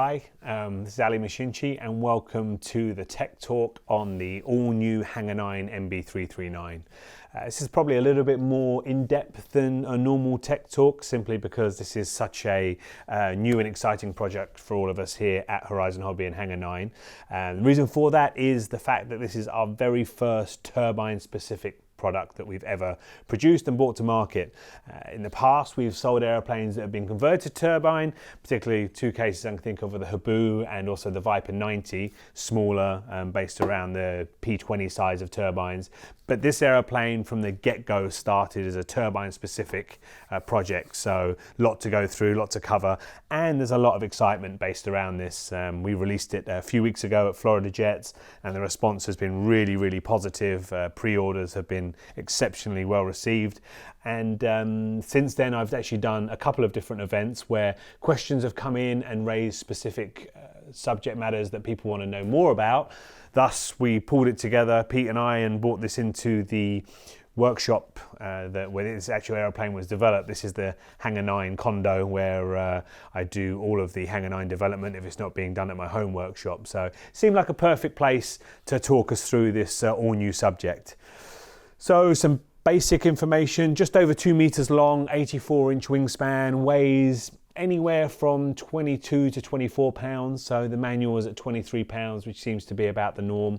Hi, this is Machinchy and welcome to the Tech Talk on the all-new Hangar 9 MB-339. This is probably a little bit more in-depth than a normal Tech Talk, simply because this is such a new and exciting project for all of us here at Horizon Hobby and Hangar 9. The reason for that is the fact that this is our very first turbine-specific product that we've ever produced and brought to market. In the past, we've sold airplanes that have been converted to turbine, particularly two cases I can think of are the Habu and also the Viper 90, smaller, based around the P20 size of turbines. But this aeroplane from the get-go started as a turbine-specific project, so a lot to go through, lot to cover, and there's a lot of excitement based around this. We released it a few weeks ago at Florida Jets, and the response has been really, really positive. Pre-orders have been exceptionally well received, and since then I've actually done a couple of different events where questions have come in and raised specific subject matters that people want to know more about. Thus, we pulled it together, Pete and I, and brought this into the workshop where this actual aeroplane was developed. This is the Hangar 9 condo where I do all of the Hangar 9 development if it's not being done at my home workshop. So it seemed like a perfect place to talk us through this all new subject. So some basic information: just over 2 meters long, 84-inch wingspan, weighs anywhere from 22 to 24 pounds. So the manual is at 23 pounds, which seems to be about the norm.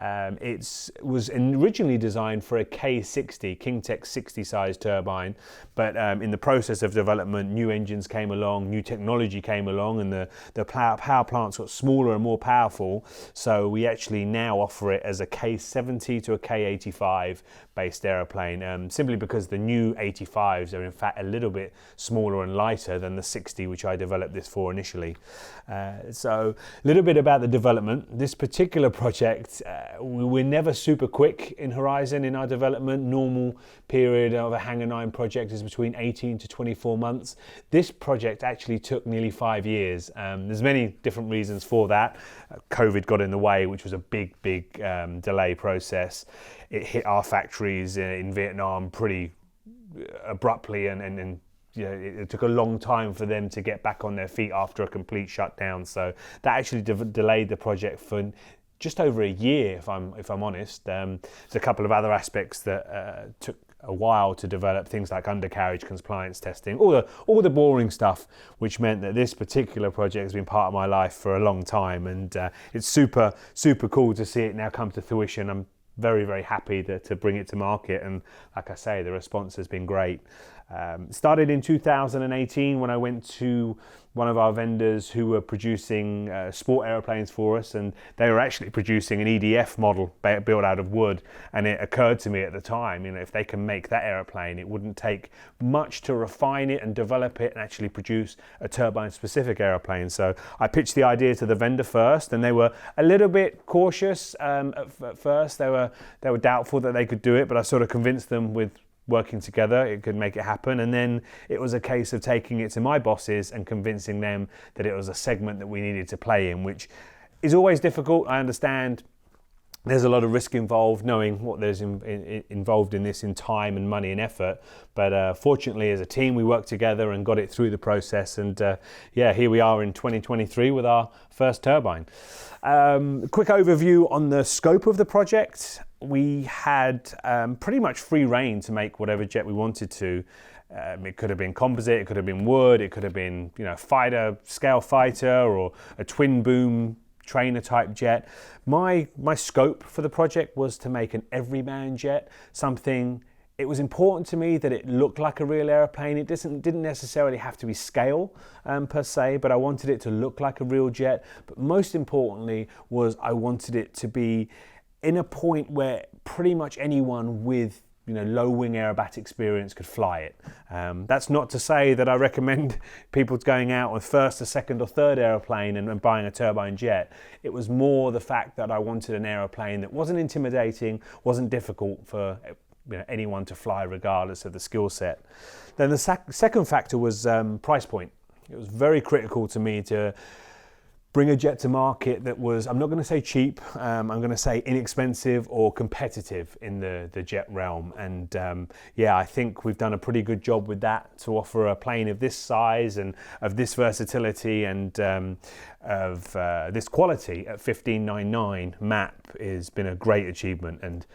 It was originally designed for a K60, King-Tech 60 size turbine, but in the process of development, new engines came along, new technology came along, and the power plants got smaller and more powerful. So we actually now offer it as a K70 to a K85 based aeroplane, simply because the new 85s are in fact a little bit smaller and lighter than the 60, which I developed this for initially. So a little bit about the development. This particular project, we're never super quick in Horizon in our development. Normal period of a Hangar 9 project is between 18 to 24 months. This project actually took nearly 5 years. There's many different reasons for that. COVID got in the way, which was a big delay process. It hit our factories in Vietnam pretty abruptly, and you know, it took a long time for them to get back on their feet after a complete shutdown. So that actually delayed the project for just over a year, if I'm honest. There's a couple of other aspects that took a while to develop, things like undercarriage compliance testing, all the boring stuff, which meant that this particular project has been part of my life for a long time, and it's super cool to see it now come to fruition. I'm very happy to bring it to market, and like I say, the response has been great. Started in 2018 when I went to one of our vendors who were producing sport airplanes for us, and they were actually producing an EDF model built out of wood, and it occurred to me at the time, you know, if they can make that airplane, it wouldn't take much to refine it and develop it and actually produce a turbine specific airplane. So I pitched the idea to the vendor first, and they were a little bit cautious at first. They were doubtful that they could do it, but I sort of convinced them with working together it could make it happen, and then it was a case of taking it to my bosses and convincing them that it was a segment that we needed to play in, which is always difficult. I understand there's a lot of risk involved, knowing what there's involved in this in time and money and effort, but fortunately as a team we worked together and got it through the process, and yeah, here we are in 2023 with our first turbine. Quick overview on the scope of the project. We had pretty much free reign to make whatever jet we wanted to. It could have been composite, it could have been wood, it could have been, you know, scale fighter or a twin boom trainer type jet. My scope for the project was to make an everyman jet, something. It was important to me that it looked like a real airplane. It didn't necessarily have to be scale per se, but I wanted it to look like a real jet. But most importantly was I wanted it to be in a point where pretty much anyone with, you know, low wing aerobatic experience could fly it. That's not to say that I recommend people going out on first, a second or third airplane and buying a turbine jet. It was more the fact that I wanted an airplane that wasn't intimidating, wasn't difficult for, you know, anyone to fly regardless of the skill set. Then the second factor was price point. It was very critical to me to bring a jet to market that was, I'm not going to say cheap, I'm going to say inexpensive or competitive in the jet realm. And yeah, I think we've done a pretty good job with that to offer a plane of this size and of this versatility and of this quality at 1599 MAP has been a great achievement. And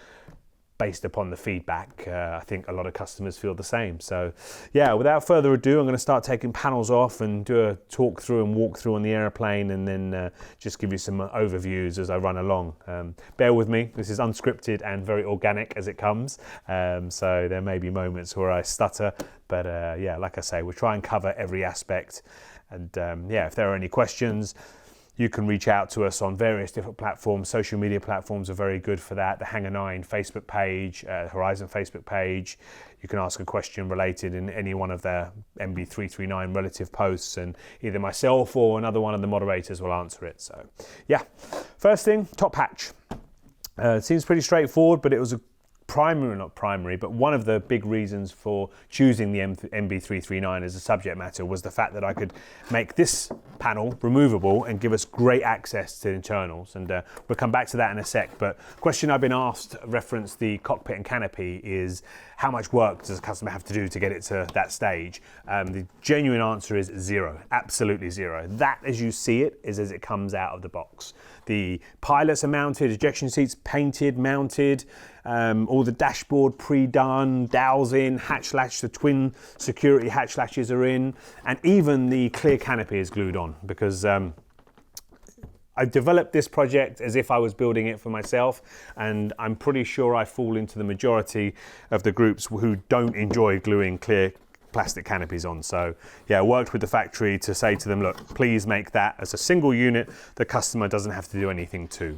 based upon the feedback, I think a lot of customers feel the same. So yeah, without further ado, I'm going to start taking panels off and do a talk through and walk through on the airplane, and then just give you some overviews as I run along. Bear with me, this is unscripted and very organic as it comes, so there may be moments where I stutter, but yeah, like I say, we'll try and cover every aspect. And yeah, if there are any questions, you can reach out to us on various different platforms. Social media platforms are very good for that. The Hangar 9 Facebook page, Horizon Facebook page. You can ask a question related in any one of their MB-339 relative posts, and either myself or another one of the moderators will answer it. So yeah, first thing, top hatch. It seems pretty straightforward, but it was a not primary, but one of the big reasons for choosing the MB-339 as a subject matter was the fact that I could make this panel removable and give us great access to internals. And we'll come back to that in a sec. But question I've been asked, reference the cockpit and canopy, is how much work does a customer have to do to get it to that stage? The genuine answer is zero, absolutely zero. That, as you see it, is as it comes out of the box. The pilots are mounted, ejection seats painted, mounted, all the dashboard pre-done, dowels in, hatch latch, the twin security hatch latches are in, and even the clear canopy is glued on, because I developed this project as if I was building it for myself, and I'm pretty sure I fall into the majority of the groups who don't enjoy gluing clear plastic canopies on. So yeah, I worked with the factory to say to them, look, please make that as a single unit the customer doesn't have to do anything to.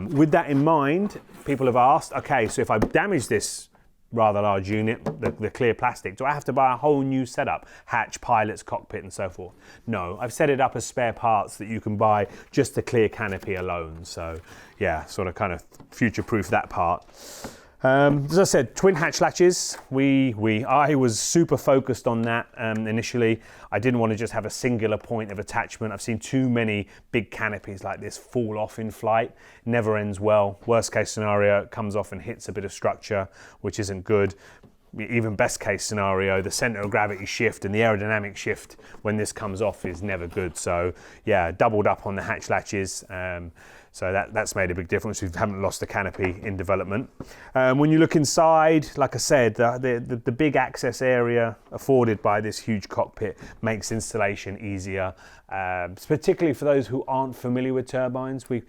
With that in mind, people have asked, okay, so if I damage this rather large unit, the clear plastic, do I have to buy a whole new setup? Hatch, pilots, cockpit and so forth? No, I've set it up as spare parts that you can buy just the clear canopy alone. So yeah, sort of kind of future-proof that part. As I said, twin hatch latches, I was super focused on that initially. I didn't want to just have a singular point of attachment. I've seen too many big canopies like this fall off in flight. Never ends well. Worst case scenario, it comes off and hits a bit of structure, which isn't good. Even best case scenario, the center of gravity shift and the aerodynamic shift when this comes off is never good. So yeah, doubled up on the hatch latches. So that's made a big difference. We haven't lost the canopy in development. When you look inside, like I said, the big access area afforded by this huge cockpit makes installation easier, particularly for those who aren't familiar with turbines. We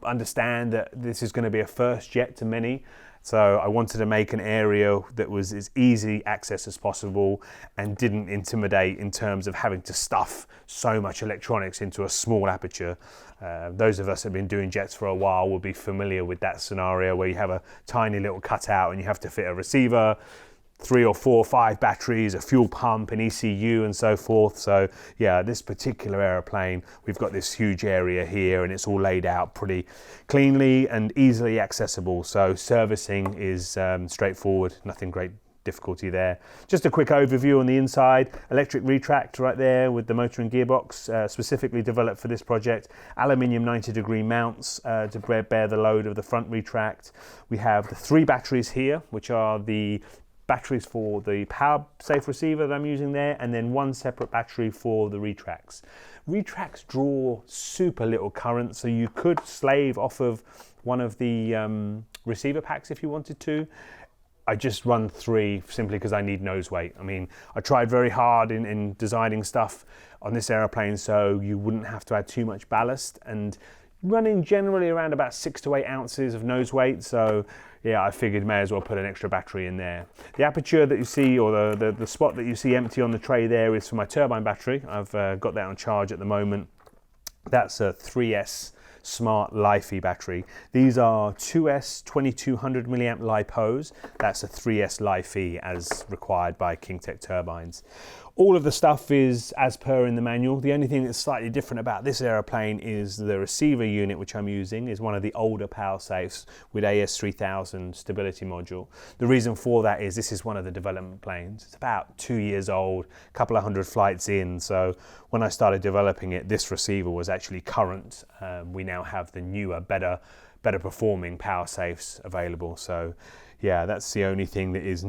understand that this is going to be a first jet to many. So I wanted to make an area that was as easy access as possible and didn't intimidate in terms of having to stuff so much electronics into a small aperture. Those of us that have been doing jets for a while will be familiar with that scenario where you have a tiny little cutout and you have to fit a receiver, 3 or 4 or 5 batteries, a fuel pump, an ECU and so forth. So yeah, this particular aeroplane, we've got this huge area here and it's all laid out pretty cleanly and easily accessible. So servicing is straightforward, nothing great difficulty there. Just a quick overview on the inside. Electric retract right there with the motor and gearbox, specifically developed for this project. Aluminium 90-degree mounts to bear the load of the front retract. We have the 3 batteries here, which are the batteries for the power safe receiver that I'm using there, and then 1 separate battery for the retracts. Retracts draw super little current, so you could slave off of one of the receiver packs if you wanted to. I just run 3 simply because I need nose weight. I mean, I tried very hard in designing stuff on this aeroplane so you wouldn't have to add too much ballast, and running generally around about 6 to 8 ounces of nose weight. So yeah, I figured may as well put an extra battery in there. The aperture that you see, or the spot that you see empty on the tray there, is for my turbine battery. I've got that on charge at the moment. That's a 3S Smart Li-Fi battery. These are 2S 2200 milliamp LiPos. That's a 3S Li-Fi as required by KingTech turbines. All of the stuff is as per in the manual. The only thing that's slightly different about this aeroplane is the receiver unit, which I'm using is one of the older power safes with AS3000 stability module. The reason for that is this is one of the development planes. It's about 2 years old, a couple of hundred flights in. So when I started developing it, this receiver was actually current. We now have the newer, better performing power safes available. So yeah, that's the only thing that is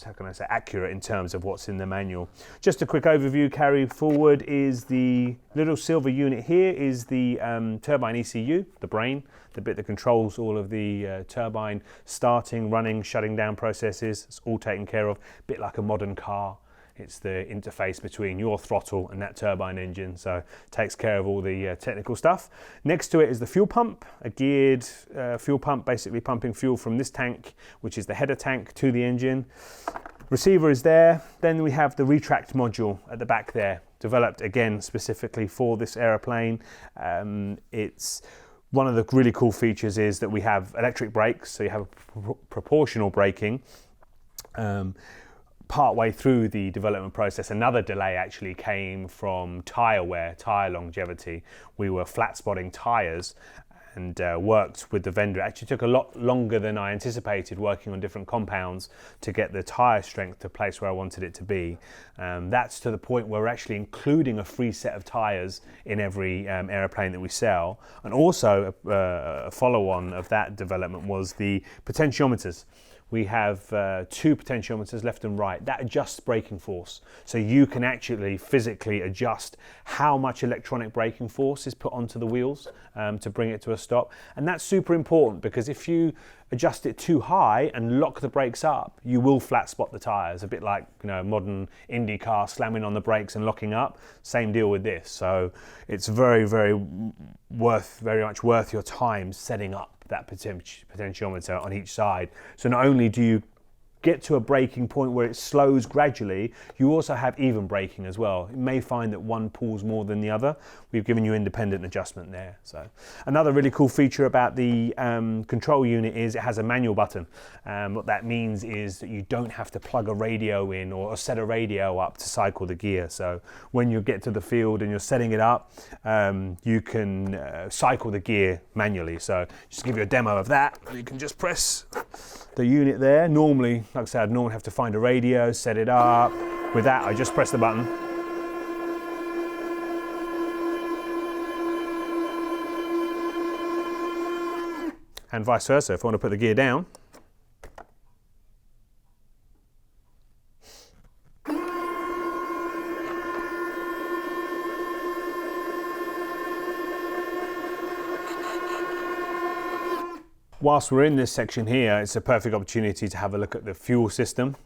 how can I say, accurate in terms of what's in the manual. Just a quick overview, carry forward is the little silver unit here is the turbine ECU, the brain, the bit that controls all of the turbine starting, running, shutting down processes. It's all taken care of, a bit like a modern car. It's the interface between your throttle and that turbine engine, so it takes care of all the technical stuff. Next to it is the fuel pump, a geared fuel pump, basically pumping fuel from this tank, which is the header tank, to the engine. Receiver is there. Then we have the retract module at the back there, developed again specifically for this aeroplane. It's one of the really cool features is that we have electric brakes, so you have proportional braking. Partway through the development process, another delay actually came from tyre wear, tyre longevity. We were flat spotting tyres and worked with the vendor. It actually took a lot longer than I anticipated, working on different compounds to get the tyre strength to a place where I wanted it to be. That's to the point where we're actually including a free set of tyres in every aeroplane that we sell. And also a follow-on of that development was the potentiometers. We have 2 potentiometers left and right that adjusts braking force. So you can actually physically adjust how much electronic braking force is put onto the wheels to bring it to a stop. And that's super important because if you adjust it too high and lock the brakes up, you will flat spot the tires, a bit like, you know, modern Indy car slamming on the brakes and locking up. Same deal with this. So it's very much worth your time setting up that potentiometer on each side. So not only do you get to a braking point where it slows gradually, you also have even braking as well. You may find that one pulls more than the other. We've given you independent adjustment there. So another really cool feature about the control unit is it has a manual button. What that means is that you don't have to plug a radio in or set a radio up to cycle the gear. So when you get to the field and you're setting it up, you can cycle the gear manually. So just to give you a demo of that, you can just press the unit there. Normally, like I said, I'd normally have to find a radio, set it up. With that, I just press the button. And vice versa, if I want to put the gear down. Whilst we're in this section here, it's a perfect opportunity to have a look at the fuel system.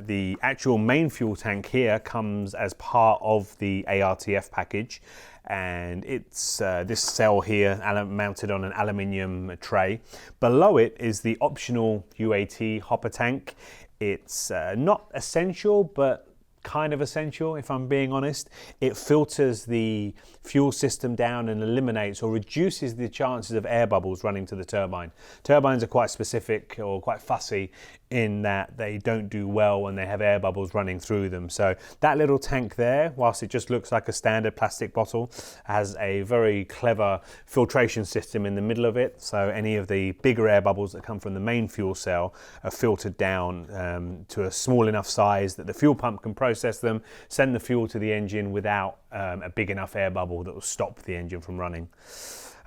The actual main fuel tank here comes as part of the ARTF package, and it's this cell here mounted on an aluminium tray. Below it is the optional UAT hopper tank. It's not essential, but kind of essential, if I'm being honest. It filters the fuel system down and eliminates or reduces the chances of air bubbles running to the turbine. Turbines are quite specific or quite fussy in that they don't do well when they have air bubbles running through them. So that little tank there, whilst it just looks like a standard plastic bottle, has a very clever filtration system in the middle of it. So any of the bigger air bubbles that come from the main fuel cell are filtered down to a small enough size that the fuel pump can process them, send the fuel to the engine without a big enough air bubble that will stop the engine from running.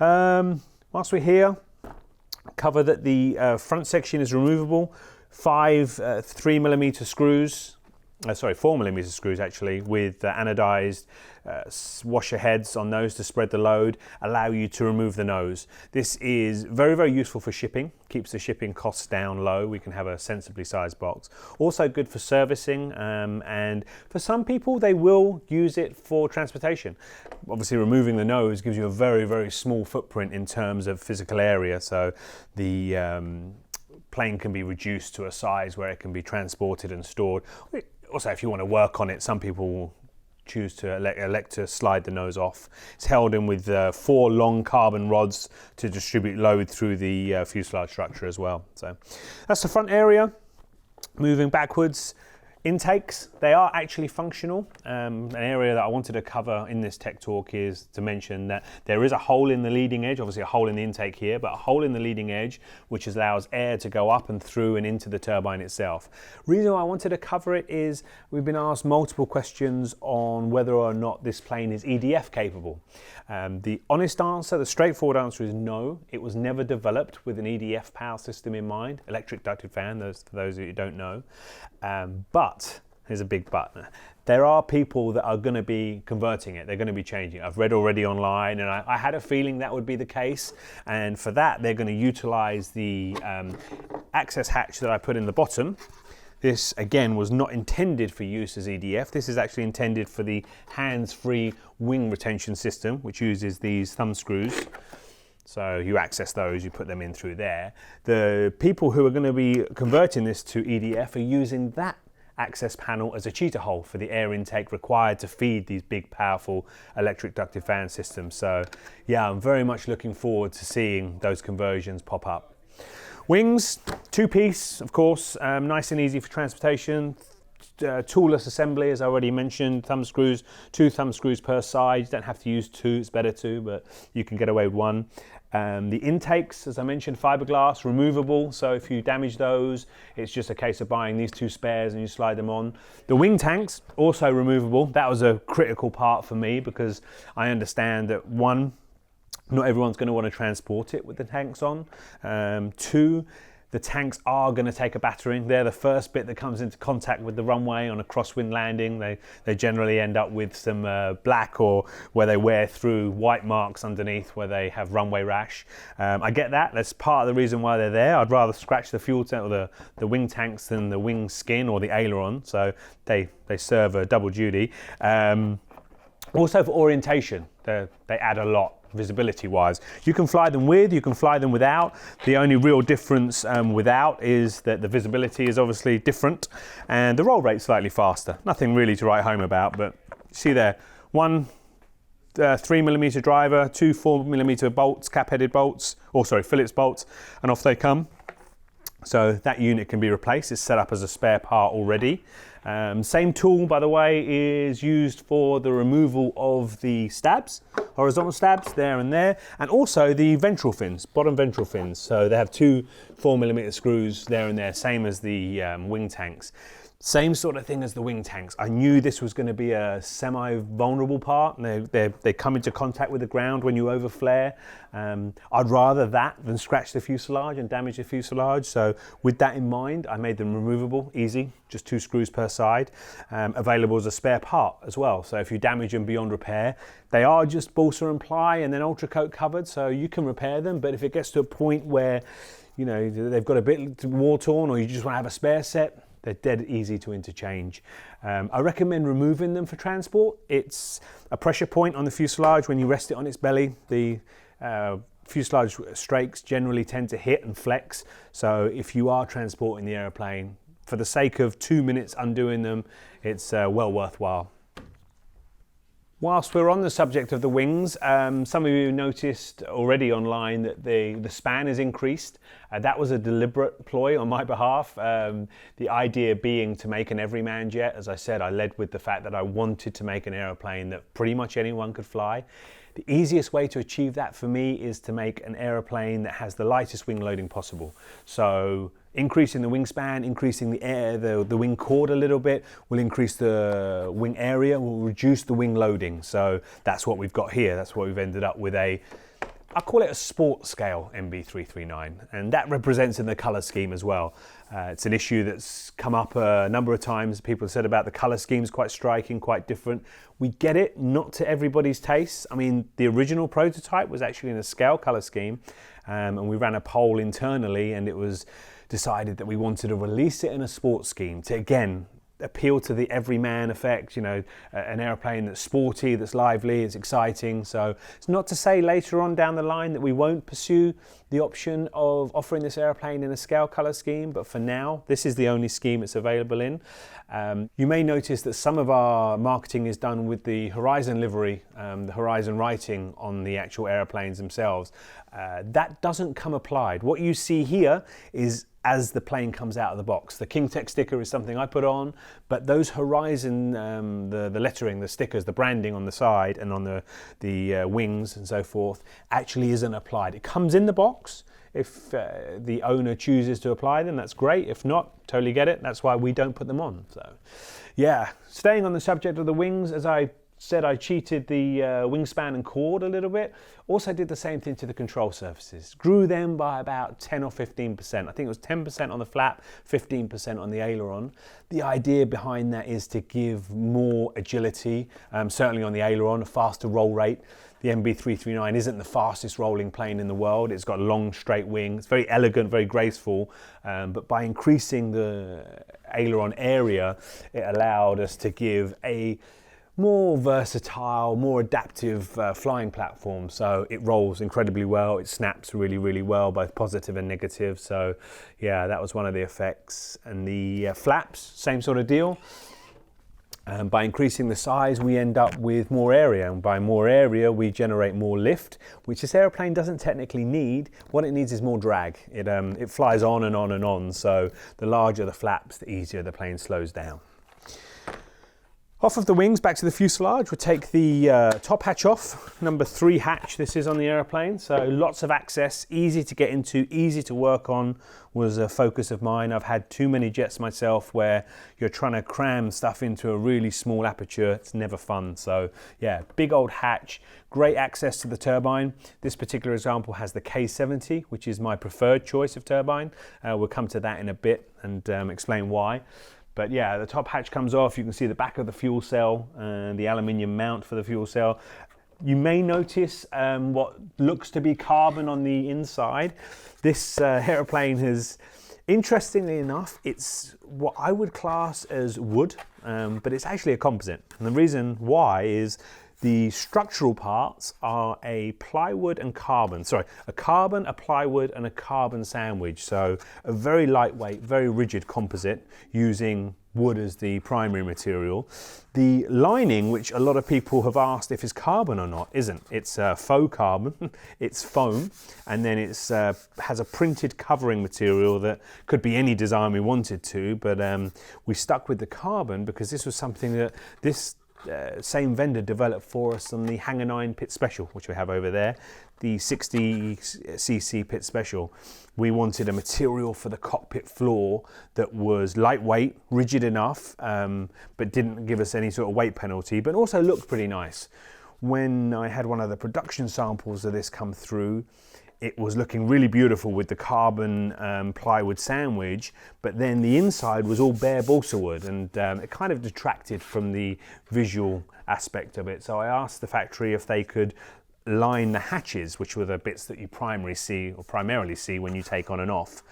Whilst we're here, cover that the front section is removable. 4mm screws actually, with anodized washer heads on those to spread the load, allow you to remove the nose. This is very useful for shipping, keeps the shipping costs down low. We can have a sensibly sized box. Also good for servicing, and for some people they will use it for transportation. Obviously removing the nose gives you a very small footprint in terms of physical area, so the plane can be reduced to a size where it can be transported and stored. Also, if you want to work on it, some people will choose to elect to slide the nose off. It's held in with 4 long carbon rods to distribute load through the fuselage structure as well. So that's the front area. Moving backwards, Intakes, they are actually functional. An area that I wanted to cover in this tech talk is to mention that there is a hole in the leading edge, obviously a hole in the intake here, but a hole in the leading edge which allows air to go up and through and into the turbine itself. Reason why I wanted to cover it is we've been asked multiple questions on whether or not this plane is EDF capable. The honest answer, the straightforward answer is no. It was never developed with an EDF power system in mind, electric ducted fan, for those of you who don't know. But, here's a big but, there are people that are going to be converting it, they're going to be changing it. I've read already online, and I had a feeling that would be the case, and for that they're going to utilize the access hatch that I put in the bottom. This again was not intended for use as EDF. This is actually intended for the hands-free wing retention system, which uses these thumb screws. So you access those, you put them in through there. The people who are going to be converting this to EDF are using that access panel as a cheater hole for the air intake required to feed these big, powerful electric ducted fan systems. So yeah, I'm very much looking forward to seeing those conversions pop up. Wings, two-piece, of course, nice and easy for transportation. Toolless assembly, as I already mentioned, thumb screws, 2 thumb screws per side. You don't have to use 2, it's better 2, but you can get away with 1. The intakes, as I mentioned, fiberglass, removable, so if you damage those, it's just a case of buying these 2 spares and you slide them on. The wing tanks, also removable. That was a critical part for me because I understand that 1, not everyone's going to want to transport it with the tanks on. 2, the tanks are going to take a battering. They're the first bit that comes into contact with the runway on a crosswind landing. They generally end up with some black, or where they wear through white marks underneath where they have runway rash. I get that. That's part of the reason why they're there. I'd rather scratch the fuel tank or the wing tanks than the wing skin or the aileron. So they serve a double duty. Also for orientation, they add a lot. Visibility wise, you can fly them with, you can fly them without. The only real difference without is that the visibility is obviously different and the roll rate slightly faster. Nothing really to write home about, but see there, 1 3mm driver, 2 4mm bolts, cap-headed bolts, or sorry, Phillips bolts, and off they come. So that unit can be replaced. It's set up as a spare part already. Same tool, by the way, is used for the removal of the stabs, horizontal stabs there and there, and also the ventral fins, bottom ventral fins. So they have 2 4mm screws there and there, same as the wing tanks. Same sort of thing as the wing tanks. I knew this was going to be a semi-vulnerable part. They come into contact with the ground when you overflare. I'd rather that than scratch the fuselage and damage the fuselage. So with that in mind, I made them removable, easy, just 2 screws per side. Available as a spare part as well. So if you damage them beyond repair, they are just balsa and ply and then ultra coat covered, so you can repair them. But if it gets to a point where, you know, they've got a bit war torn, or you just want to have a spare set, they're dead easy to interchange. I recommend removing them for transport. It's a pressure point on the fuselage when you rest it on its belly. The fuselage strakes generally tend to hit and flex. So if you are transporting the aeroplane, for the sake of 2 minutes undoing them, it's well worthwhile. Whilst we're on the subject of the wings, some of you noticed already online that the span is increased. That was a deliberate ploy on my behalf. The idea being to make an everyman jet. As I said, I led with the fact that I wanted to make an aeroplane that pretty much anyone could fly. The easiest way to achieve that for me is to make an aeroplane that has the lightest wing loading possible. So increasing the wingspan, increasing the wing chord a little bit will increase the wing area, will reduce the wing loading. So that's what we've got here. That's what we've ended up with I call it a sport scale MB-339, and that represents in the color scheme as well. It's an issue that's come up a number of times. People have said about the color schemes, quite striking, quite different. We get it, not to everybody's taste. I mean, the original prototype was actually in a scale color scheme, and we ran a poll internally, and it was decided that we wanted to release it in a sports scheme to, again, appeal to the everyman effect, you know, an airplane that's sporty, that's lively, it's exciting. So it's not to say later on down the line that we won't pursue the option of offering this airplane in a scale color scheme, but for now, this is the only scheme it's available in. You may notice that some of our marketing is done with the Horizon livery, the Horizon writing on the actual airplanes themselves. That doesn't come applied. What you see here is as the plane comes out of the box. The King Tech sticker is something I put on, but those Horizon, the lettering, the stickers, the branding on the side and on the wings and so forth actually isn't applied. It comes in the box. If the owner chooses to apply them, that's great. If not, totally get it. That's why we don't put them on. So yeah, staying on the subject of the wings, as I said, I cheated the wingspan and chord a little bit. Also did the same thing to the control surfaces. Grew them by about 10 or 15%. I think it was 10% on the flap, 15% on the aileron. The idea behind that is to give more agility, certainly on the aileron, a faster roll rate. The MB-339 isn't the fastest rolling plane in the world. It's got a long straight wing. It's very elegant, very graceful. But by increasing the aileron area, it allowed us to give a more versatile, more adaptive flying platform. So it rolls incredibly well. It snaps really, really well, both positive and negative. So yeah, that was one of the effects. And the flaps, same sort of deal. By increasing the size, we end up with more area, and by more area, we generate more lift, which this aeroplane doesn't technically need. What it needs is more drag. It flies on and on and on, so the larger the flaps, the easier the plane slows down. Off of the wings, back to the fuselage, we'll take the top hatch off, number 3 hatch this is on the aeroplane, so lots of access, easy to get into, easy to work on, was a focus of mine. I've had too many jets myself where you're trying to cram stuff into a really small aperture. It's never fun. So yeah, big old hatch, great access to the turbine. This particular example has the K70, which is my preferred choice of turbine. We'll come to that in a bit and explain why. But yeah, the top hatch comes off. You can see the back of the fuel cell and the aluminium mount for the fuel cell. You may notice what looks to be carbon on the inside. This aeroplane has, interestingly enough, it's what I would class as wood, but it's actually a composite. And the reason why is the structural parts are a plywood and carbon. Sorry, a carbon, a plywood, and a carbon sandwich. So a very lightweight, very rigid composite using wood as the primary material. The lining, which a lot of people have asked if it's carbon or not, isn't. It's faux carbon, it's foam, and then it's has a printed covering material that could be any design we wanted to, but we stuck with the carbon because this was something that this same vendor developed for us on the Hangar 9 Pit Special, which we have over there, the 60cc Pit Special. We wanted a material for the cockpit floor that was lightweight, rigid enough, but didn't give us any sort of weight penalty, but also looked pretty nice. When I had one of the production samples of this come through, it was looking really beautiful with the carbon plywood sandwich, but then the inside was all bare balsa wood, and it kind of detracted from the visual aspect of it. So I asked the factory if they could line the hatches, which were the bits that you primarily see when you take on and off.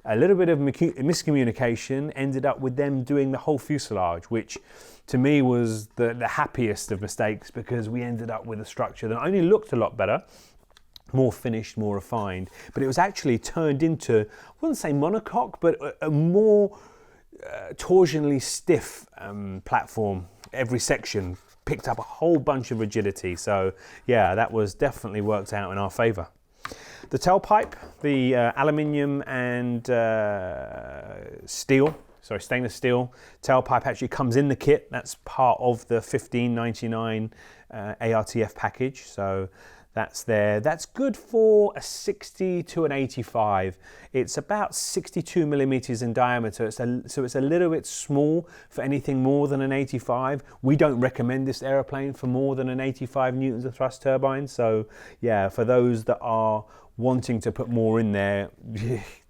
A little bit of miscommunication ended up with them doing the whole fuselage, which to me was the happiest of mistakes, because we ended up with a structure that only looked a lot better, more finished, more refined, but it was actually turned into, I wouldn't say monocoque, but a more torsionally stiff platform. Every section picked up a whole bunch of rigidity. So yeah, that was definitely worked out in our favor. The tailpipe, the aluminium and stainless steel tailpipe actually comes in the kit. That's part of the 1599 ARTF package. So that's there. That's good for a 60 to an 85. It's about 62 millimeters in diameter, so it's a little bit small for anything more than an 85. We don't recommend this aeroplane for more than an 85 newtons of thrust turbine. So yeah, for those that are wanting to put more in there,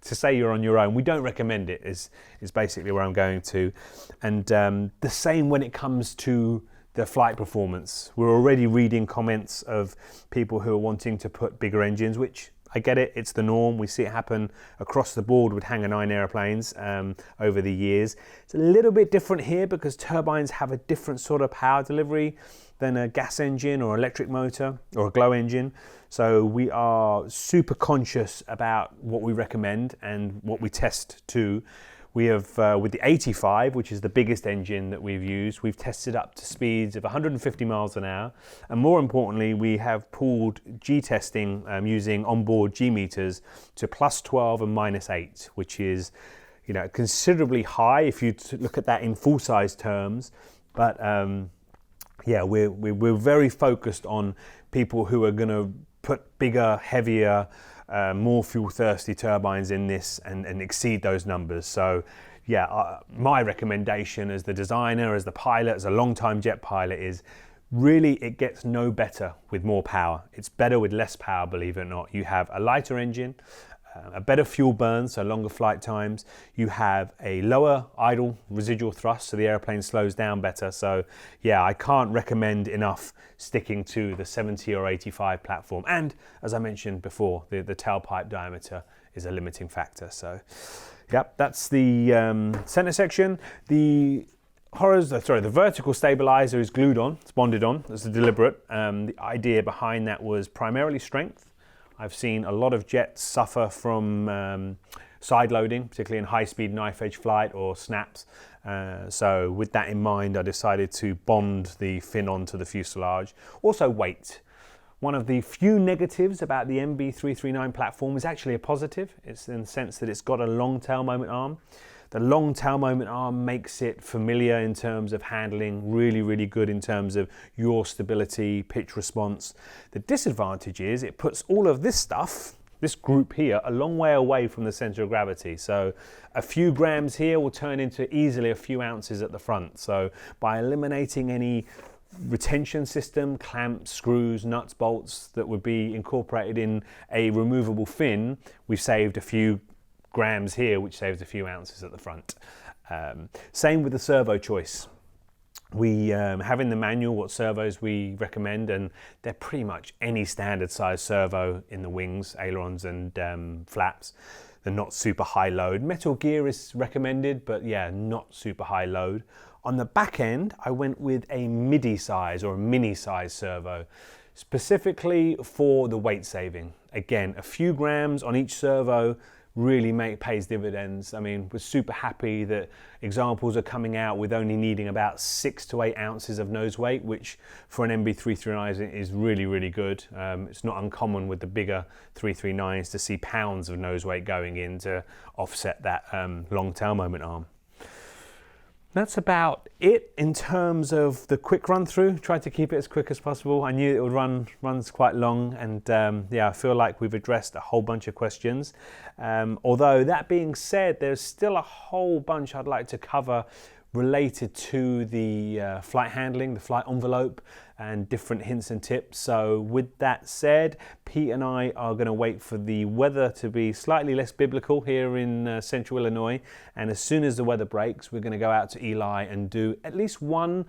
to say you're on your own, we don't recommend it, is basically where I'm going to. And the same when it comes to the flight performance. We're already reading comments of people who are wanting to put bigger engines, which I get it, it's the norm. We see it happen across the board with Hangar 9 airplanes over the years. It's a little bit different here because turbines have a different sort of power delivery than a gas engine or electric motor or a glow engine. So we are super conscious about what we recommend and what we test too. We have, with the 85, which is the biggest engine that we've used, we've tested up to speeds of 150 miles an hour. And more importantly, we have pulled G testing using onboard G meters to +12 and -8, which is, you know, considerably high if you look at that in full size terms. But yeah, we're very focused on people who are going to put bigger, heavier, more fuel thirsty turbines in this and exceed those numbers. So yeah, my recommendation as the designer, as the pilot, as a long-time jet pilot is really it gets no better with more power. It's better with less power, believe it or not. You have a lighter engine, a better fuel burn, so longer flight times. You have a lower idle residual thrust, so the airplane slows down better. So yeah, I can't recommend enough sticking to the 70 or 85 platform. And as I mentioned before, the tailpipe diameter is a limiting factor. So yep, that's the center section. The vertical stabilizer is glued on, it's bonded on. It's deliberate. The idea behind that was primarily strength. I've seen a lot of jets suffer from side loading, particularly in high-speed knife-edge flight or snaps. So with that in mind, I decided to bond the fin onto the fuselage. Also weight. One of the few negatives about the MB-339 platform is actually a positive. It's in the sense that it's got a long tail moment arm. The long tail moment arm makes it familiar in terms of handling, really, really good in terms of yaw stability, pitch response. The disadvantage is it puts all of this stuff, this group here, a long way away from the center of gravity. So a few grams here will turn into easily a few ounces at the front. So by eliminating any retention system, clamps, screws, nuts, bolts that would be incorporated in a removable fin, we've saved a few grams here, which saves a few ounces at the front. Same with the servo choice. We have in the manual what servos we recommend, and they're pretty much any standard size servo in the wings, ailerons and flaps. They're not super high load. Metal gear is recommended, but yeah, not super high load. On the back end, I went with a midi size or a mini size servo, specifically for the weight saving. Again, a few grams on each servo really pays dividends. I mean, we're super happy that examples are coming out with only needing about 6 to 8 ounces of nose weight, which for an MB-339 is really, really good. It's not uncommon with the bigger 339s to see pounds of nose weight going in to offset that long tail moment arm. That's about it in terms of the quick run through. Tried to keep it as quick as possible. I knew it would runs quite long, and yeah, I feel like we've addressed a whole bunch of questions. Although that being said, there's still a whole bunch I'd like to cover related to the flight handling, the flight envelope, and different hints and tips. So with that said, Pete and I are going to wait for the weather to be slightly less biblical here in central Illinois, and as soon as the weather breaks, we're going to go out to Eli and do at least one,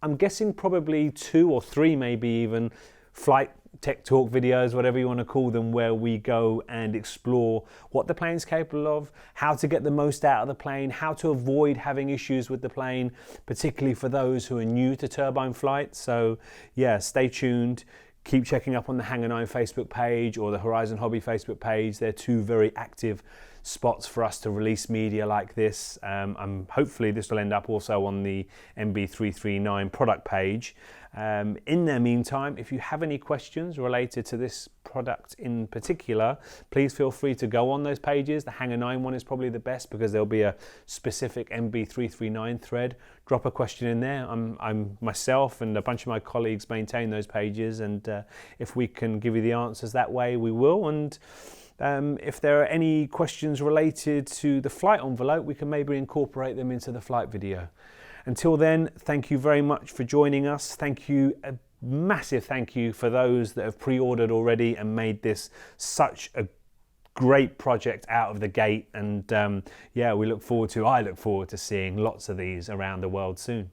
I'm guessing probably 2 or 3 maybe even, flight tech talk videos, whatever you want to call them, where we go and explore what the plane's capable of, how to get the most out of the plane, how to avoid having issues with the plane, particularly for those who are new to turbine flight. So yeah, stay tuned. Keep checking up on the Hangar 9 Facebook page or the Horizon Hobby Facebook page. They're 2 very active spots for us to release media like this. Hopefully this will end up also on the MB-339 product page. In the meantime, if you have any questions related to this product in particular, please feel free to go on those pages. The Hangar 9 one is probably the best because there'll be a specific MB-339 thread. Drop a question in there. I'm myself and a bunch of my colleagues maintain those pages, and if we can give you the answers that way, we will. And if there are any questions related to the flight envelope, we can maybe incorporate them into the flight video. Until then, thank you very much for joining us. Thank you, a massive thank you for those that have pre-ordered already and made this such a great project out of the gate. And yeah, I look forward to seeing lots of these around the world soon.